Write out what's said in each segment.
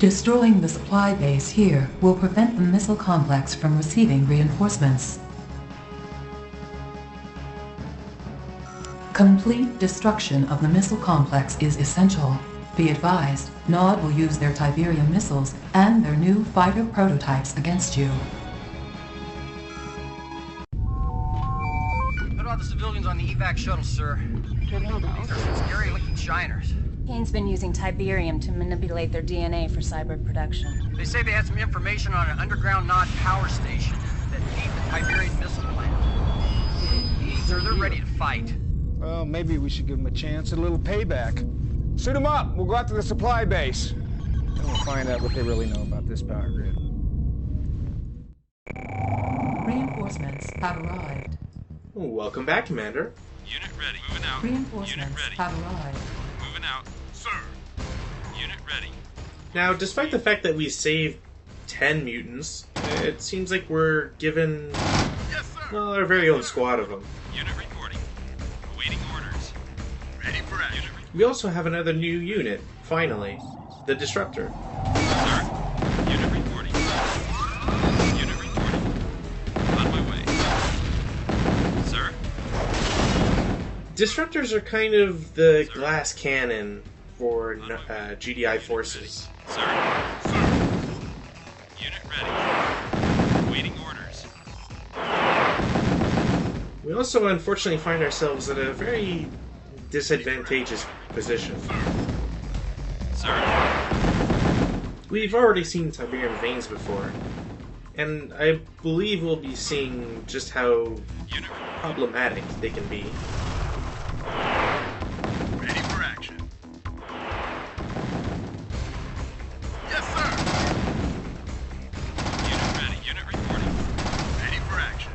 Destroying the supply base here will prevent the missile complex from receiving reinforcements. Complete destruction of the missile complex is essential. Be advised, Nod will use their Tiberium missiles and their new fighter prototypes against you. What about the civilians on the evac shuttle, sir? These are some scary-looking shiners. Kane's been using Tiberium to manipulate their DNA for cyber production. They say they had some information on an underground Nod power station that feeds the Tiberian missile plant. Sir, they're ready to fight. Well, maybe we should give them a chance at a little payback. Suit them up. We'll go out to the supply base. Then we'll find out what they really know about this power grid. Reinforcements have arrived. Welcome back, Commander. Unit ready. Moving out. Reinforcements Unit ready. have arrived. Moving out. Sir. Unit ready. Now, despite the fact that we saved 10 mutants, it seems like we're given, Yes, sir. well, our very own squad of them. Unit reporting. Awaiting orders. Ready for action. We also have another new unit, finally. The Disruptor. Sir. Unit reporting. Unit reporting. On my way. Sir. Disruptors are kind of the glass cannon for GDI forces. Sir. Sir. Unit ready. Awaiting orders. We also unfortunately find ourselves at a very disadvantageous position. Sir. We've already seen Tiberium veins before, and I believe we'll be seeing just how Unit problematic they can be. ready for action. Yes, sir. Unit ready. Unit reporting. Ready for action.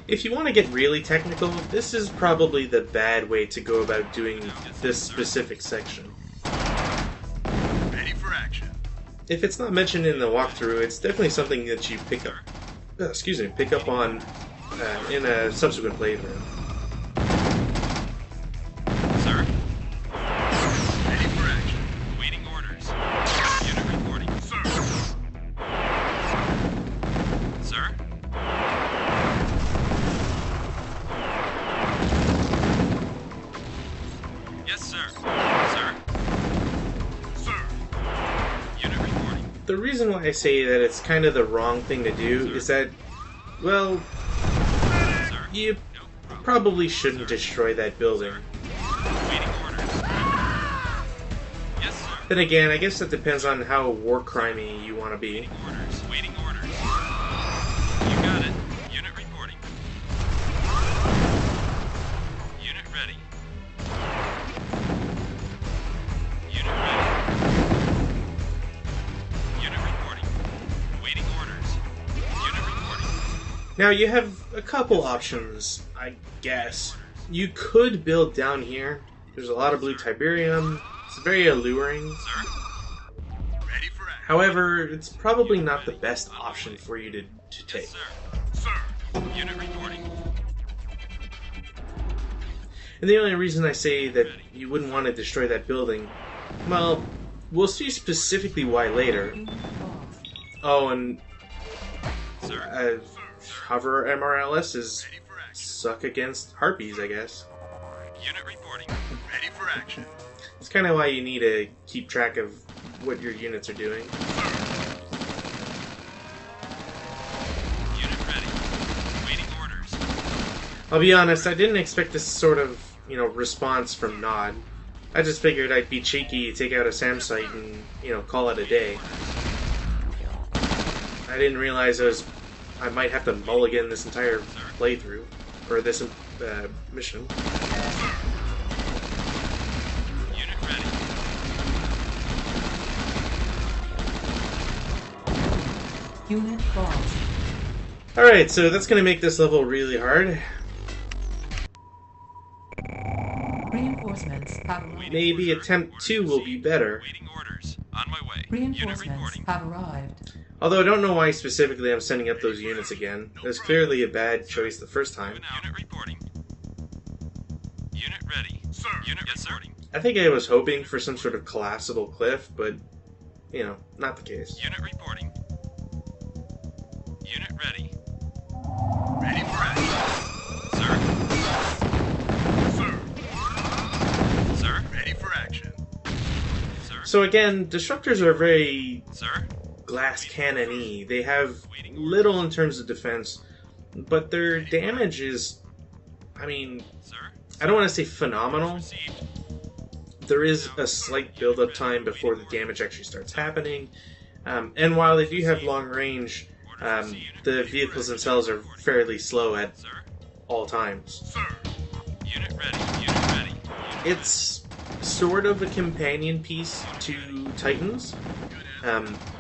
If you want to get really technical, this is probably the bad way to go about doing this specific section. Ready for action. If it's not mentioned in the walkthrough, it's definitely something that you pick up on in a subsequent playthrough. Sir. Ready for action. Waiting orders. Unit reporting. Sir. Sir. Yes, sir. Sir. Sir. Unit reporting. The reason why I say that it's kind of the wrong thing to do is that, well, Sir. you No problem. probably shouldn't destroy that building. Waiting orders. Yes, sir. Then again, I guess that depends on how war crimey you want to be. Waiting orders. Waiting orders. You got it. Unit reporting. Unit ready. Unit ready. Unit reporting. Waiting orders. Unit reporting. Now, you have a couple options, I guess. You could build down here. There's a lot of blue Tiberium. It's very alluring. Sir. Ready for action. However, it's probably not the best option for you to take. Yes, sir. Sir. Unit reporting. And the only reason I say that you wouldn't want to destroy that building, well, we'll see specifically why later. Oh, and Sir. hover MRLS is Ready for action. suck against harpies, I guess. Unit reporting. Ready for action. It's kind of why you need to keep track of what your units are doing. Unit ready. Waiting orders. I'll be honest, I didn't expect this sort of, response from Nod. I just figured I'd be cheeky, take out a SAM site and, call it a day. I didn't realize I might have to mulligan this entire playthrough, or this mission. Unit ready. Unit lost. Alright, so that's going to make this level really hard. Reinforcements have arrived. Maybe attempt 2 will be better. Waiting orders. On my way. Unit Reinforcements reporting. have arrived. Although I don't know why specifically I'm sending up those units again. It was clearly a bad choice the first time. Moving out. Unit reporting. Unit ready. Sir. Unit reporting. I think I was hoping for some sort of collapsible cliff, but you know, not the case. Unit reporting. Unit ready. Ready for action. Sir. Sir. Sir. Ready for action. Sir. So again, Disruptors are very Sir. glass cannon-y. They have little in terms of defense, but their damage is, I mean, Sir. I don't want to say phenomenal. Received. There is a slight build-up time before the damage actually starts happening. And while they do have long range, the vehicles themselves are fairly slow at Sir. all times. Sir. Unit ready. Unit ready. It's sort of a companion piece to Titans,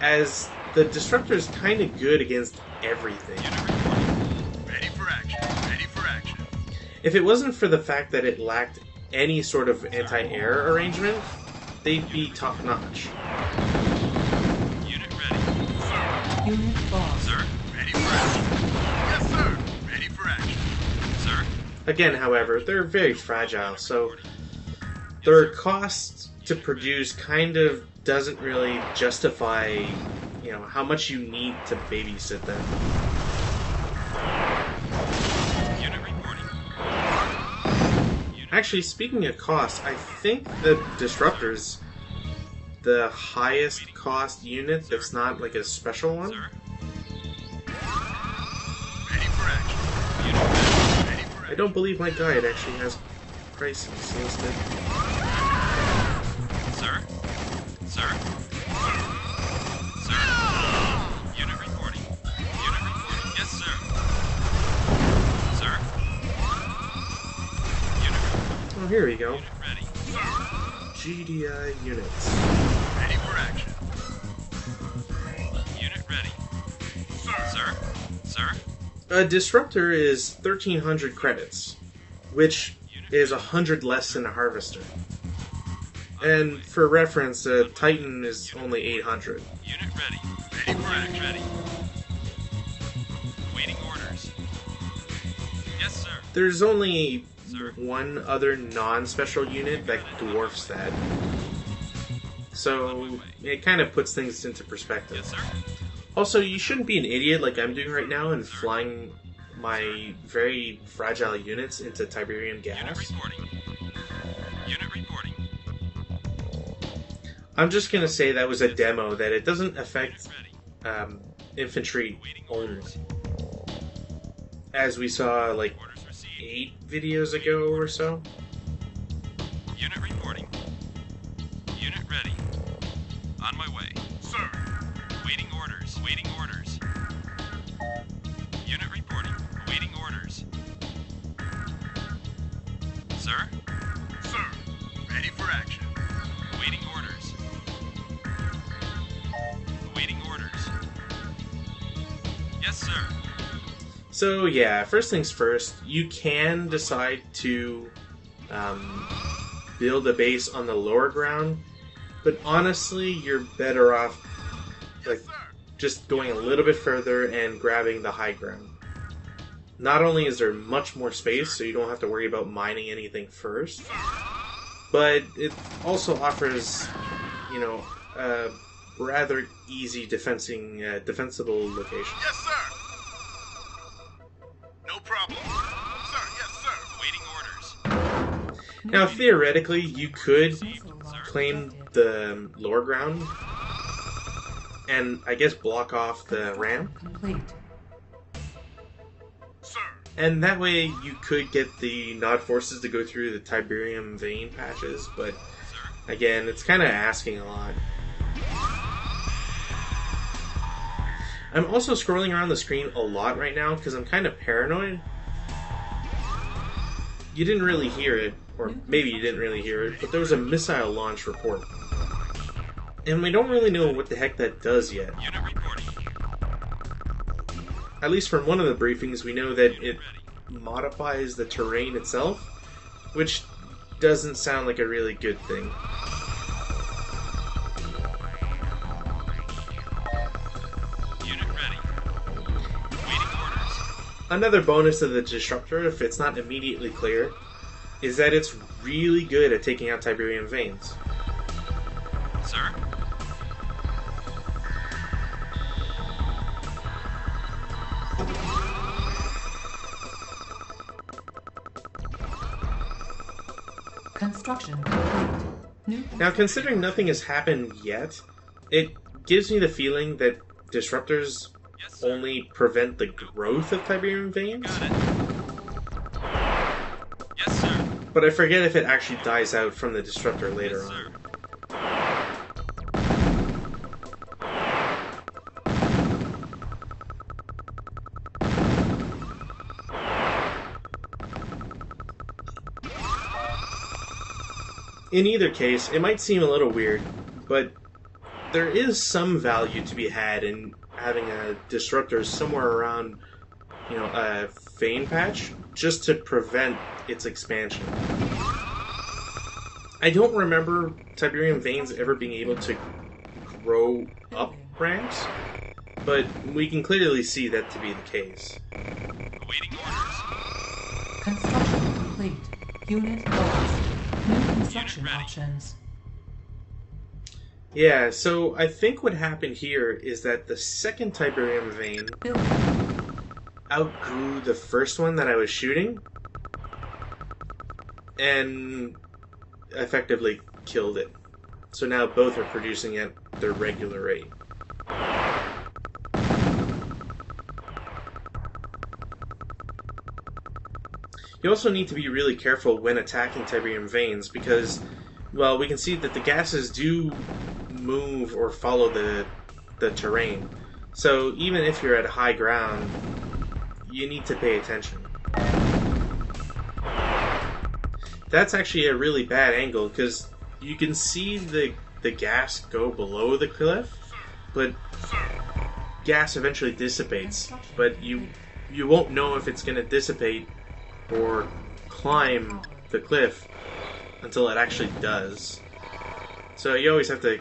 as the Disruptor is kind of good against everything. Unit reporting. Ready for action. Ready for action. If it wasn't for the fact that it lacked any sort of anti-air arrangement, they'd be top-notch. Unit ready. Sir. Unit lost. Sir. Ready for action. Yes, sir. Ready for action. Sir. Again, however, they're very fragile, so their cost to produce kind of doesn't really justify, you know, how much you need to babysit them. Unit reporting. Actually, speaking of cost, I think the Disruptors, the highest cost unit that's not like a special one. Sir. Ready for action. Unit ready. Ready for I don't believe my guide actually has prices listed. Sir. Sir. Sir. Unit reporting. Unit reporting. Yes, sir. Sir. Unit reporting. Oh, here we go. Unit ready. GDI units. Ready for action. Unit ready. Sir. Sir. A Disruptor is 1,300 credits, which is 100 less than a Harvester. And for reference, a Titan is only 800. Unit ready. Ready for action. Ready. Waiting orders. Yes, sir. There's only Sir. one other non-special unit that dwarfs that. So it kind of puts things into perspective. Yes, sir. Also, you shouldn't be an idiot like I'm doing right now and flying my very fragile units into Tiberium Unit gas. reporting. Unit reporting. I'm just gonna say that was a demo, that it doesn't affect Ready. infantry Waiting only. orders. As we saw like Orders received. 8 videos ago or so. Unit reporting. Unit ready. On my way. Sir. Waiting orders. Waiting orders. Unit reporting. Waiting orders. Sir? Sir. Ready for action. Waiting orders. Waiting orders. Yes, sir. So yeah, first things first, you can decide to build a base on the lower ground, but honestly, you're better off like just going a little bit further and grabbing the high ground. Not only is there much more space, so you don't have to worry about mining anything first, but it also offers, you know, a rather easy defensible location. Yes, sir. No problem. Sir, yes, sir. Waiting orders. Now, theoretically, you could Missile launch claim detected. the lower ground and, I guess, block off the ramp. Complete. Sir. And that way you could get the Nod forces to go through the Tiberium vein patches, but Sir. again, it's kind of asking a lot. I'm also scrolling around the screen a lot right now because I'm kind of paranoid. You didn't really hear it, or maybe you didn't really hear it, but there was a missile launch report. And we don't really know what the heck that does yet. Unit reporting. At least from one of the briefings, we know that it modifies the terrain itself, which doesn't sound like a really good thing. Unit ready. Waiting orders. Another bonus of the Disruptor, if it's not immediately clear, is that it's really good at taking out Tiberium veins. Sir. Construction complete. New Now, considering nothing has happened yet, it gives me the feeling that disruptors Yes, sir. only prevent the growth of Tiberium veins, Got it. Yes, sir. but I forget if it actually dies out from the disruptor later Yes, on. sir. In either case, it might seem a little weird, but there is some value to be had in having a disruptor somewhere around, a vein patch, just to prevent its expansion. I don't remember Tiberium veins ever being able to grow up ramps, but we can clearly see that to be the case. Awaiting orders. Construction complete. Unit lost. New construction ready. options. Yeah, so I think what happened here is that the second Tiberium vein Building. outgrew the first one that I was shooting and effectively killed it. So now both are producing at their regular rate. You also need to be really careful when attacking Tiberium veins because, well, we can see that the gases do move or follow the terrain. So even if you're at high ground, you need to pay attention. That's actually a really bad angle because you can see the gas go below the cliff, but gas eventually dissipates. But you won't know if it's going to dissipate or climb the cliff until it actually does. So you always have to,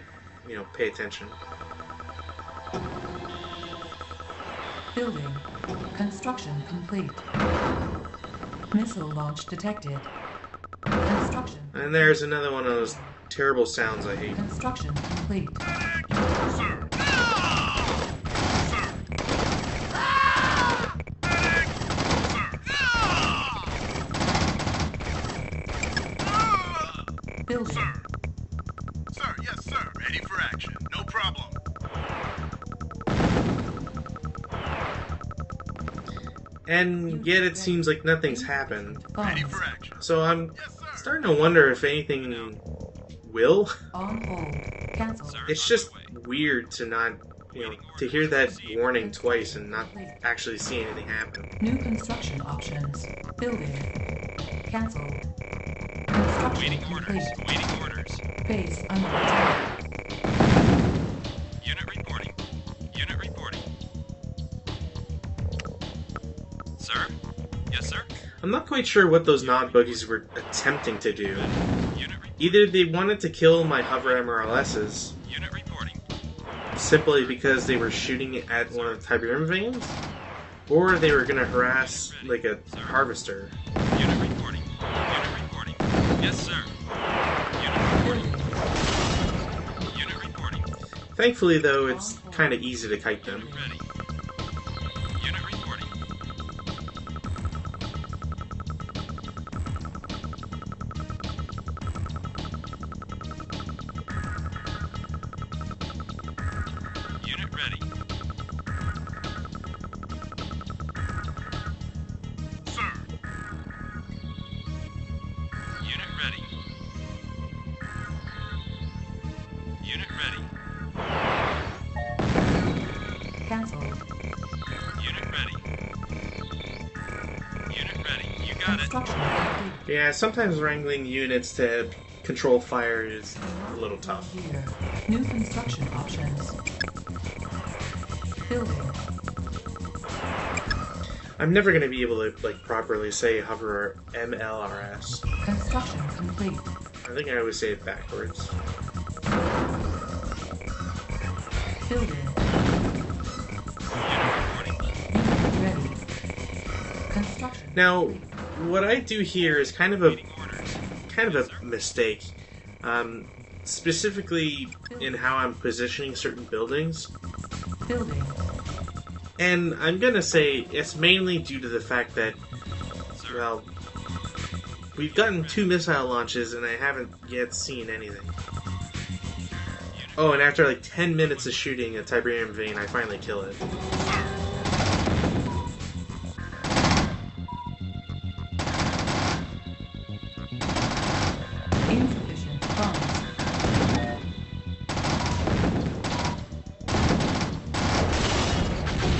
pay attention. Building. Construction complete. Missile launch detected. Construction. And there's another one of those terrible sounds I hate. Construction complete. Building. Sir, yes, sir. Ready for action. No problem. And yet it seems like nothing's happened. Ready Funds for action. So I'm Yes, sir. starting to wonder if anything will. on hold. Cancel. Sir. It's just weird to not, to hear that warning twice and not actually see anything happen. New construction options. Building. Cancel. Construction Awaiting orders. complete. Awaiting orders. Base under attack. Unit reporting. Unit reporting. Sir? Yes, sir? I'm not quite sure what those non-buggies were attempting to do. Unit reporting. Either they wanted to kill my hover MRLSs Unit reporting. simply because they were shooting at one of the Tiberium veins, or they were going to harass like a harvester. Unit reporting. Unit reporting. Yes, sir. Unit reporting. Unit reporting. Thankfully, though, it's kind of easy to kite them. Ready. Unit reporting. Unit ready. Sir. Unit ready. Unit ready. Cancel. Unit ready. Unit ready. You got it. Construction complete. Yeah, sometimes wrangling units to control fire is a little tough. Here. New construction options. Building. I'm never going to be able to properly say hover MLRS. Construction complete. I think I always say it backwards. Building. Unit reporting. Unit ready. Construction. Now, what I do here is kind of a Awaiting orders. mistake, specifically in how I'm positioning certain buildings. Building. And I'm gonna say it's mainly due to the fact that, Sir. well, we've gotten 2 missile launches and I haven't yet seen anything. Oh, and after like 10 minutes of shooting a Tiberium vein, I finally kill it. Insufficient funds.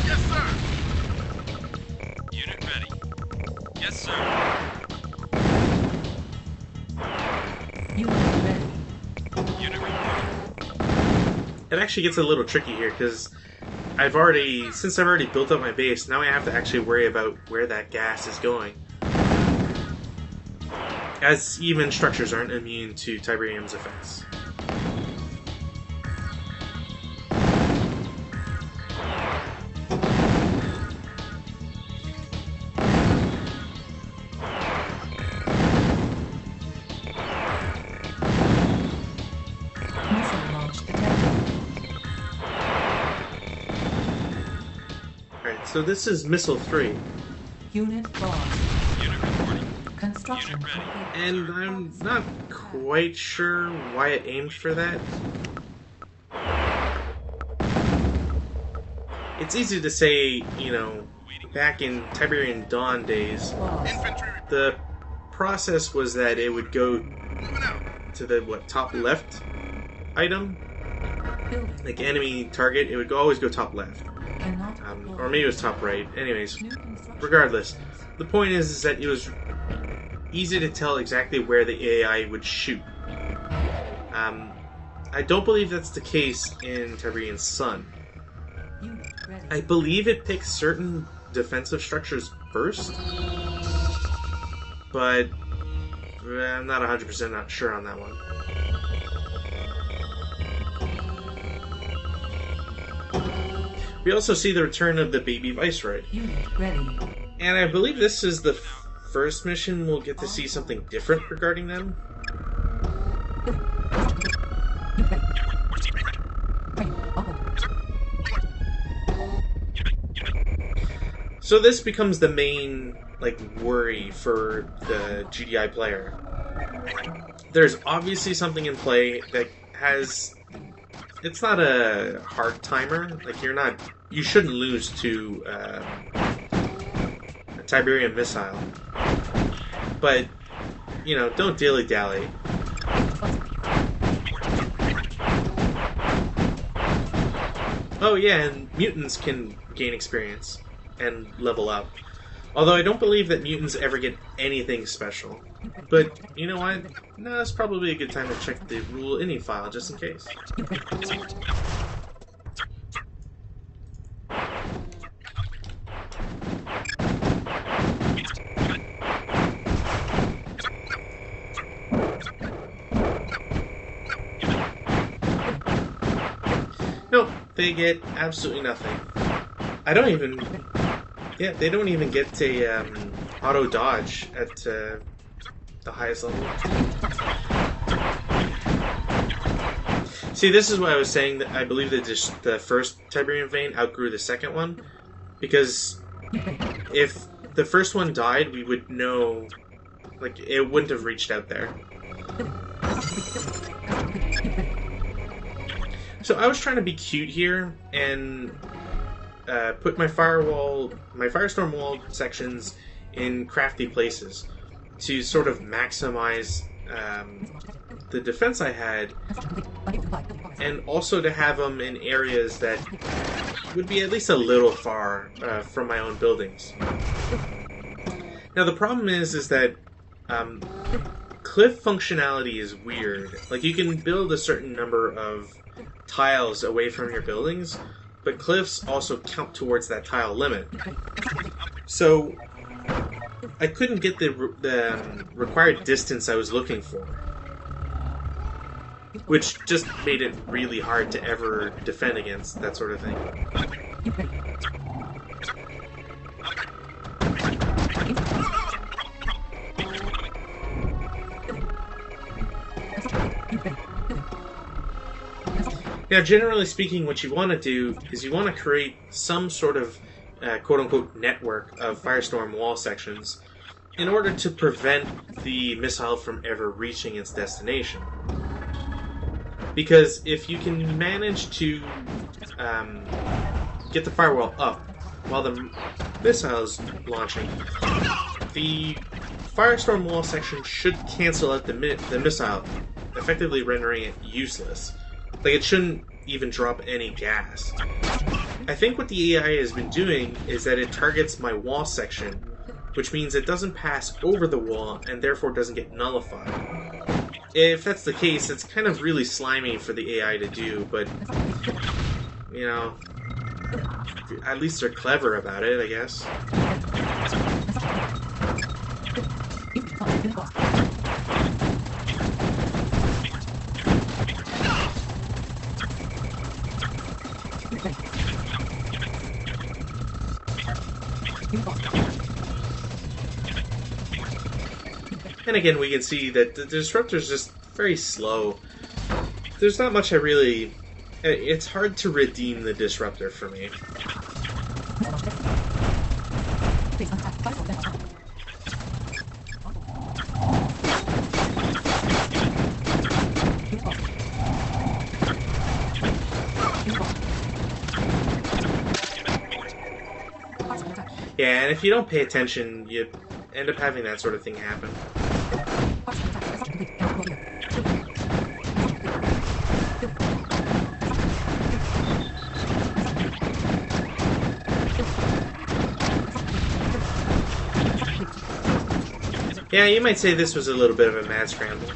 Yes, sir. Unit ready. Yes, sir. Unit ready. Unit reporting. It actually gets a little tricky here because since I've already built up my base, now I have to actually worry about where that gas is going. As even structures aren't immune to Tiberium's effects. Missile launch detected. Alright, so this is Missile 3. Unit lost. Unit reporting. Construction Unit ready. complete. And I'm not quite sure why it aimed for that. It's easy to say, you know, back in Tiberian Dawn days, Lost. Infantry the process was that it would go moving out. to the, top left item? Building. Like enemy target, it would always go top left. Cannot Or maybe it was top right. Anyways, New construction. regardless, the point is that it was easy to tell exactly where the AI would shoot. I don't believe that's the case in Tiberian Sun. Unit ready. I believe it picks certain defensive structures first, but I'm not 100% not sure on that one. We also see the return of the baby Viceroy. Unit ready. And I believe this is the first mission we'll get to see something different regarding them. So this becomes the main, like, worry for the GDI player. There's obviously something in play that has... It's not a hard timer. Like, you shouldn't lose to a Tiberium missile. But, you know, don't dilly-dally. Oh yeah, and mutants can gain experience and level up. Although I don't believe that mutants ever get anything special. But, you know what? No, it's probably a good time to check the rule ini file, just in case. Nope, they get absolutely nothing. I don't even... Yeah, they don't even get a auto dodge at the highest level. See, this is why I was saying that I believe that the first Tiberium vein outgrew the second one, because if the first one died, we would know, like, it wouldn't have reached out there. So I was trying to be cute here and put my firestorm wall sections in crafty places to sort of maximize the defense I had, and also to have them in areas that would be at least a little far from my own buildings. Now the problem is that cliff functionality is weird. Like, you can build a certain number of tiles away from your buildings, but cliffs also count towards that tile limit. So I couldn't get the required distance I was looking for, which just made it really hard to ever defend against that sort of thing. Now, generally speaking, what you want to do is you want to create some sort of quote-unquote network of firestorm wall sections in order to prevent the missile from ever reaching its destination. Because if you can manage to get the firewall up while the missile is launching, the firestorm wall section should cancel out the missile, effectively rendering it useless. Like, it shouldn't even drop any gas. I think what the AI has been doing is that it targets my wall section, which means it doesn't pass over the wall and therefore doesn't get nullified. If that's the case, it's kind of really slimy for the AI to do, but, you know, at least they're clever about it, I guess. And again, we can see that the disruptor is just very slow. There's not much I really... It's hard to redeem the disruptor for me. Yeah, and if you don't pay attention, you end up having that sort of thing happen. Yeah, you might say this was a little bit of a mad scramble.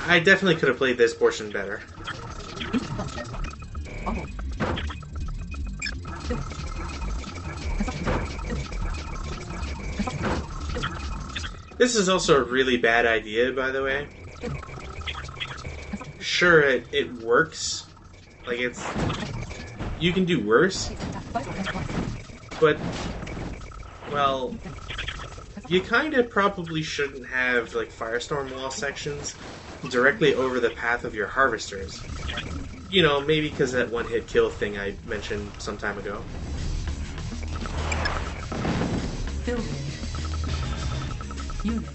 I definitely could have played this portion better. This is also a really bad idea, by the way. Sure, it works. Like, it's... You can do worse. But... Well, you kind of probably shouldn't have, like, firestorm wall sections directly over the path of your harvesters. You know, maybe because that one-hit kill thing I mentioned some time ago.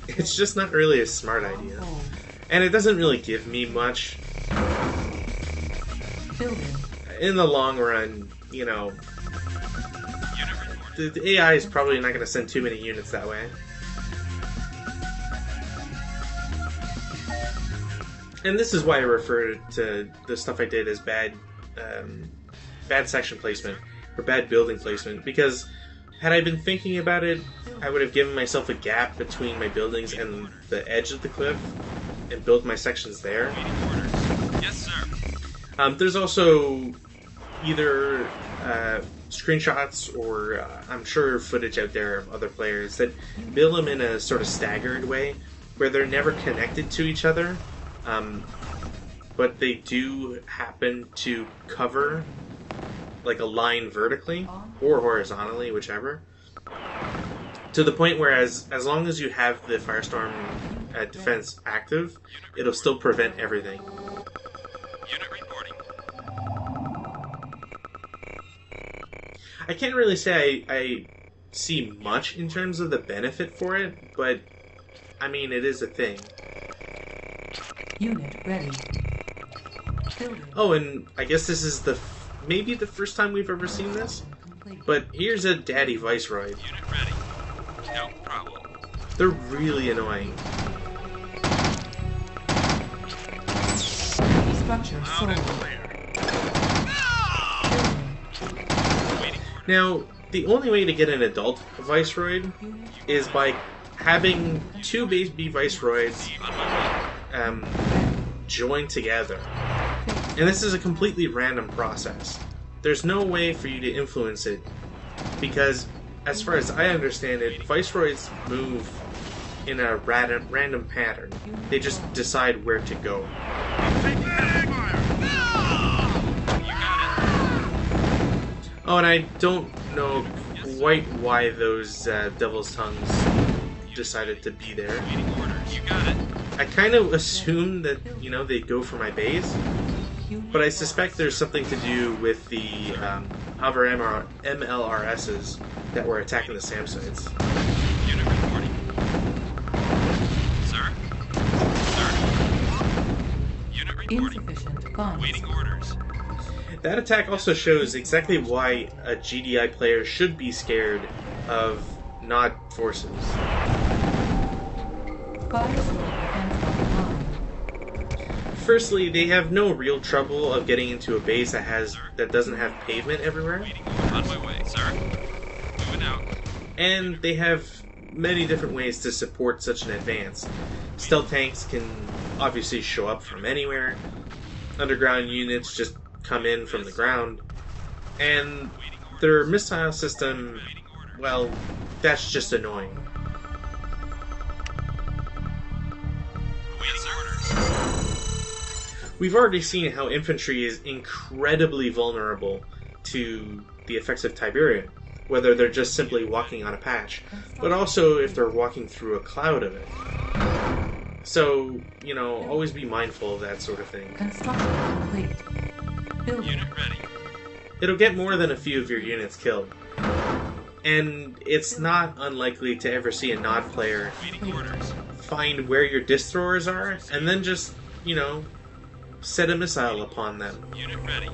It's just not really a smart idea. And it doesn't really give me much. In the long run, you know... The AI is probably not going to send too many units that way. And this is why I refer to the stuff I did as bad section placement, or bad building placement, because had I been thinking about it, I would have given myself a gap between my buildings and the edge of the cliff, and built my sections there. Yes, sir. There's also either... screenshots or I'm sure footage out there of other players that build them in a sort of staggered way where they're never connected to each other, but they do happen to cover like a line vertically or horizontally, whichever, to the point where as long as you have the firestorm defense active, it'll still prevent everything. Unit reporting. I can't really say I see much in terms of the benefit for it, but I mean, it is a thing. Unit ready. Oh, and I guess this is maybe the first time we've ever seen this, but here's a daddy Viceroy. Unit ready. No problem. They're really annoying. Structure sold. Now, the only way to get an adult Viceroy is by having two baby Viceroys join together. And this is a completely random process. There's no way for you to influence it, because, as far as I understand it, Viceroys move in a random pattern. They just decide where to go. Oh, and I don't know quite why those Devil's Tongues decided to be there. You got it. I kind of assumed that, you know, they'd go for my base, but I suspect there's something to do with the other MLRSs that were attacking the SAM sites. Unit reporting. Sir? Sir? Unit reporting. Insufficient funds. Waiting orders. That attack also shows exactly why a GDI player should be scared of NOD forces. Fire sword defense online. Firstly, they have no real trouble of getting into a base that doesn't have pavement everywhere, Waiting order. On my way, sir. Moving out. and they have many different ways to support such an advance. Stealth tanks can obviously show up from anywhere, underground units just come in from the ground, and their missile system, well, that's just annoying. Waiting orders. We've already seen how infantry is incredibly vulnerable to the effects of Tiberium, whether they're just simply walking on a patch, but also if they're walking through a cloud of it. So, you know, always be mindful of that sort of thing. Construction complete. Building. Unit ready. It'll get more than a few of your units killed. And it's not unlikely to ever see a NOD player Waiting orders. find where your disc throwers are, and then just, you know, set a missile upon them. Unit ready.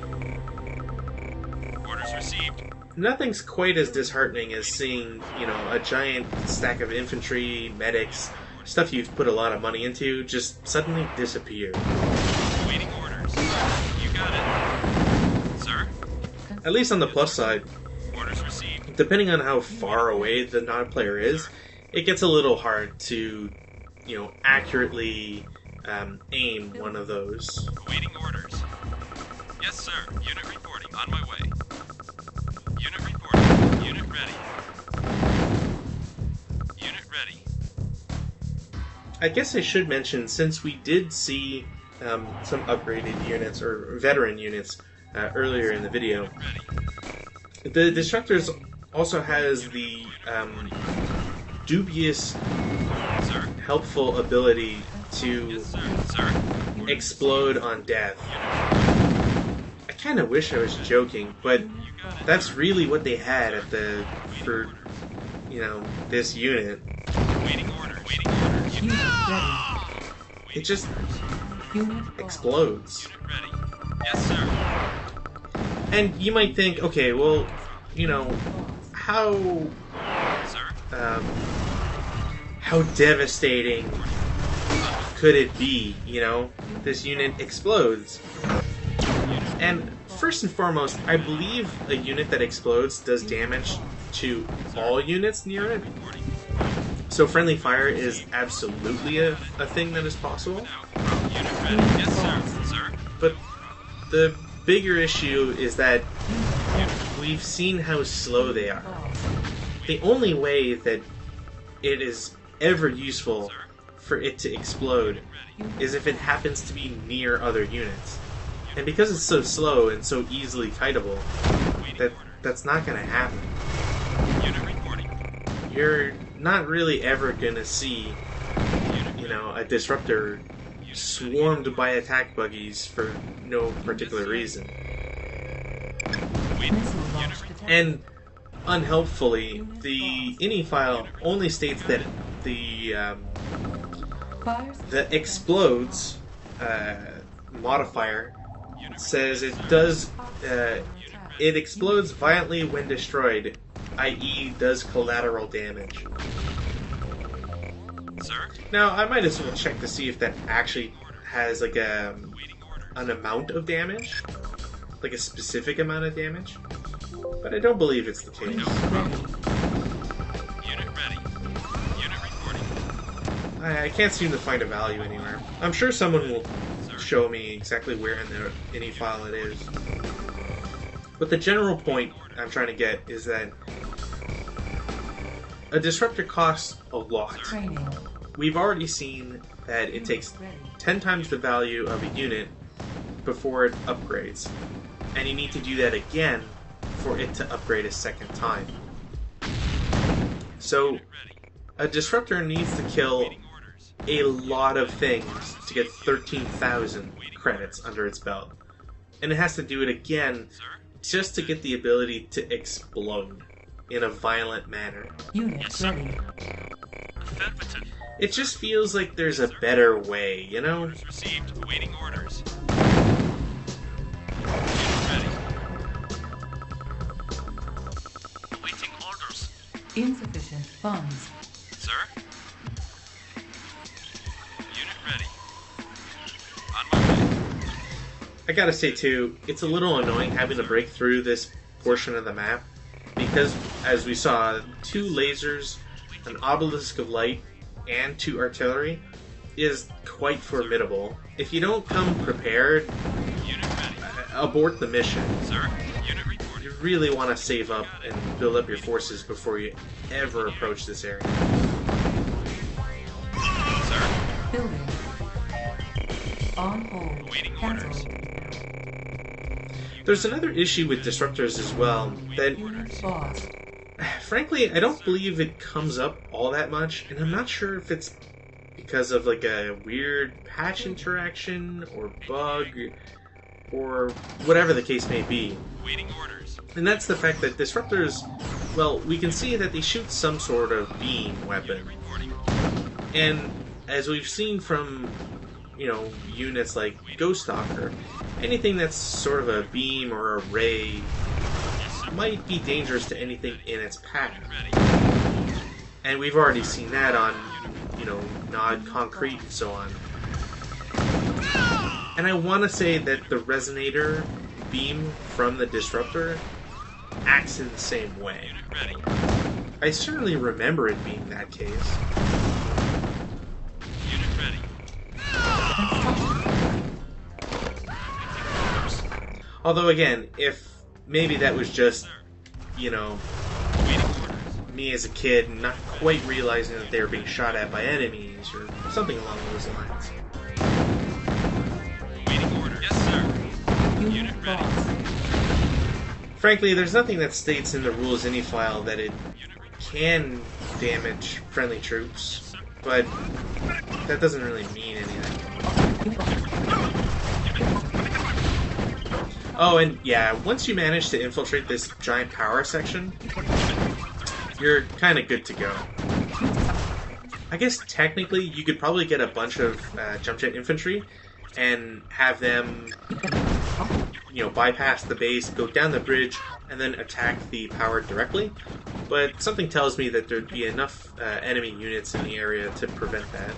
Orders received. Nothing's quite as disheartening as seeing, you know, a giant stack of infantry, medics, stuff you've put a lot of money into, just suddenly disappear. Waiting orders. You got it. Sir? At least on the plus side, Orders received. depending on how far away the NOD player is, it gets a little hard to, you know, accurately aim one of those. Awaiting orders. Yes, sir. Unit reporting. On my way. Unit reporting. Unit ready. Unit ready. I guess I should mention, since we did see some upgraded units, or veteran units, earlier in the video, Ready. the Destructors also has the dubious, Sir. helpful ability to Yes, sir. Sir. explode on death. I kind of wish I was joking, but You got it. that's really what they had for, you know, this unit. Waiting orders. Waiting orders. Unit ready. It just Unit explodes. Unit ready. Yes, sir. And you might think, okay, well, you know, how Sir. how devastating could it be, you know? This unit explodes. And first and foremost, I believe a unit that explodes does damage to all units near it. Reporting. So friendly fire is absolutely a thing that is possible. Out. Unit ready. Yes, sir. Sir. But the bigger issue is that we've seen how slow they are. The only way that it is ever useful for it to explode is if it happens to be near other units. And because it's so slow and so easily kiteable, that's not going to happen. Unit reporting. You're not really ever going to see, you know, a disruptor swarmed by attack buggies for no particular reason. Waiting. Missile Unit launch reporting. detected. And unhelpfully, the ini file only states that the Fire the explodes modifier says it does it explodes violently when destroyed, i.e. does collateral damage. Sir. Now I might as well check to see if that actually has like Waiting orders. an amount of damage, like a specific amount of damage, but I don't believe it's the case. No problem. Unit ready. Unit reporting. I can't seem to find a value anywhere. I'm sure someone will Sir. show me exactly where in the ini file it is. But the general point I'm trying to get is that a disruptor costs a lot. training. We've already seen that it takes 10 times the value of a unit before it upgrades. And you need to do that again for it to upgrade a second time. So, Unit ready. a disruptor needs to kill Waiting orders. a lot of things to get 13,000 credits under its belt. And it has to do it again Sir. just to get the ability to explode in a violent manner. Unit ready. Affirmative. It just feels like there's a better way, you know? Orders received. Awaiting orders. Unit ready. Awaiting orders. Insufficient funds. Sir? Unit ready. On my way. I gotta say too, it's a little annoying having to break through this portion of the map because, as we saw, 2 lasers, an obelisk of light, and 2 artillery is quite formidable. If you don't come prepared, Unit ready. abort the mission. Sir? Unit reporting. You really want to save up and build up your forces before you ever approach this area. Sir? Building. On hold. Awaiting Cancelled. There's another issue with disruptors as well that, Unit lost. frankly, I don't believe it comes up all that much, and I'm not sure if it's because of like a weird patch interaction or bug or whatever the case may be. Awaiting orders. And that's the fact that disruptors, well, we can see that they shoot some sort of beam weapon. Reporting. And as we've seen from, units like Ghost Stalker, anything that's sort of a beam or a ray might be dangerous to anything in its path. Ready. And we've already seen that on, Nod Concrete and so on. And I want to say that the resonator beam from the disruptor acts in the same way. Unit ready. I certainly remember it being that case. Unit ready. Although again, if maybe that was just, Awaiting orders. me as a kid not quite realizing that they were being shot at by enemies or something along those lines. Awaiting orders. Yes, sir. Unit Unit ready. lost. Frankly, there's nothing that states in the rules any file that it Unit ready. can damage friendly troops, but that doesn't really mean anything. Oh, and yeah, once you manage to infiltrate this giant power section, you're kind of good to go. I guess technically you could probably get a bunch of jump jet infantry and have them, bypass the base, go down the bridge, and then attack the power directly. But something tells me that there'd be enough enemy units in the area to prevent that.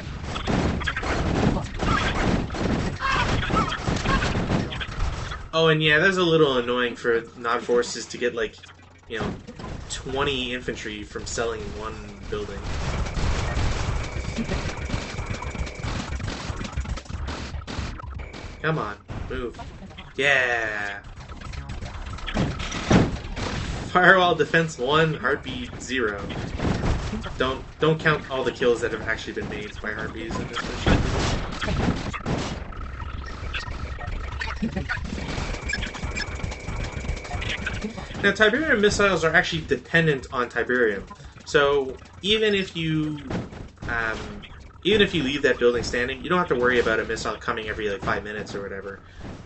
Oh, and yeah, that's a little annoying for Nod forces to get 20 infantry from selling one building. Come on, move. Yeah! Firewall defense 1, heartbeat 0. Don't count all the kills that have actually been made by heartbeats in this mission. Now, Tiberium missiles are actually dependent on Tiberium, so even if you leave that building standing, you don't have to worry about a missile coming every 5 minutes or whatever.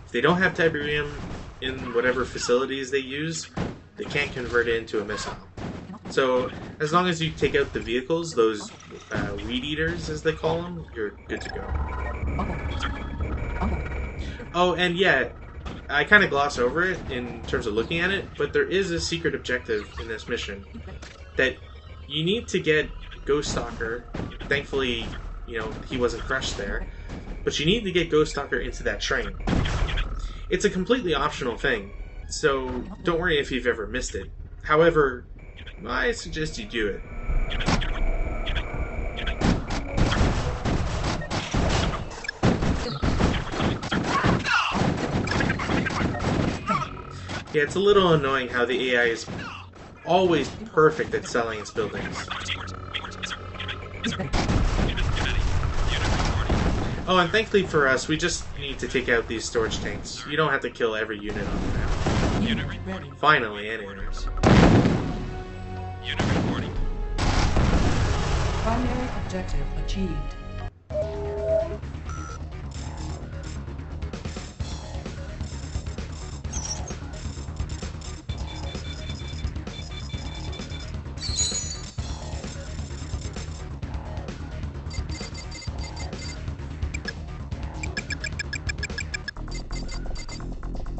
If they don't have Tiberium in whatever facilities they use, they can't convert it into a missile. So as long as you take out the vehicles, those weed eaters as they call them, you're good to go. Oh, and yeah, I kind of gloss over it in terms of looking at it, but there is a secret objective in this mission that you need to get Ghost Stalker. Thankfully, he wasn't crushed there, but you need to get Ghost Stalker into that train. It's a completely optional thing, so don't worry if you've ever missed it. However, I suggest you do it. Yeah, it's a little annoying how the AI is always perfect at selling its buildings. Oh, and thankfully for us, we just need to take out these storage tanks. You don't have to kill every unit on the map. Unit reporting. Finally, anyways. Unit reporting. Primary objective achieved.